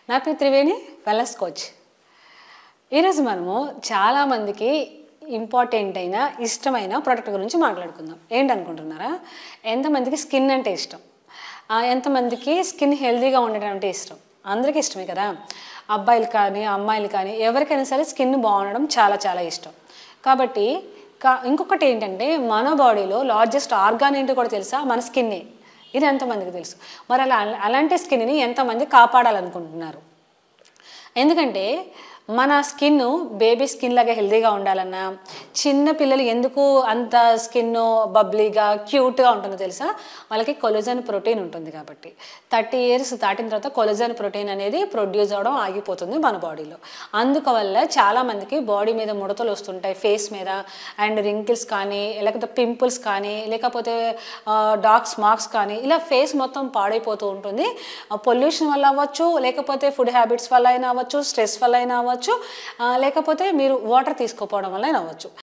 నా పేరు Triveni, wellness coach. ఈరోజు మనము చాలామందికి ఇంపార్టెంట్ అయిన ఇష్టమైన ప్రోడక్ట్ గురించి మాట్లాడుకుందాం. ఏంటనుకుంటున్నారా? ఎంతమందికి స్కిన్ అంటే ఇష్టం, ఎంతమందికి స్కిన్ హెల్తీగా ఉండడం అంటే ఇష్టం? అందరికీ ఇష్టమే కదా. అబ్బాయిలు కానీ అమ్మాయిలు కానీ ఎవరికైనా సరే స్కిన్ బాగుండడం చాలా చాలా ఇష్టం. కాబట్టి ఇంకొకటి ఏంటంటే, మన బాడీలో లార్జెస్ట్ ఆర్గాన్ ఏంటో కూడా తెలుసా? మన స్కిన్నే. ఇది ఎంతమందికి తెలుసు? మరి అలాంటి స్కిన్ని ఎంతమంది కాపాడాలనుకుంటున్నారు? ఎందుకంటే మన స్కిన్ బేబీ స్కిన్ లాగా హెల్తీగా ఉండాలన్నా, చిన్న పిల్లలు ఎందుకు అంత స్కిన్ బబ్లీగా క్యూట్గా ఉంటుందో తెలుసా? వాళ్ళకి కొలజన్ ప్రోటీన్ ఉంటుంది. కాబట్టి 30 years దాటిన తర్వాత కొలజన్ ప్రోటీన్ అనేది ప్రొడ్యూస్ అవ్వడం ఆగిపోతుంది మన బాడీలో. అందువల్ల చాలామందికి బాడీ మీద ముడతలు వస్తుంటాయి, ఫేస్ మీద, అండ్ రింకిల్స్ కానీ, లేకపోతే పింపుల్స్ కానీ, లేకపోతే డార్క్ మార్క్స్ కానీ, ఇలా ఫేస్ మొత్తం పాడైపోతూ ఉంటుంది. పొల్యూషన్ వల్ల అవ్వచ్చు, లేకపోతే ఫుడ్ హ్యాబిట్స్ వల్ల అయినా అవ్వచ్చు, స్ట్రెస్ వల్ల అయినా అవ్వచ్చు, లేకపోతే మీరు వాటర్ తీసుకోపోవడం వల్ల అయినా అవ్వచ్చు.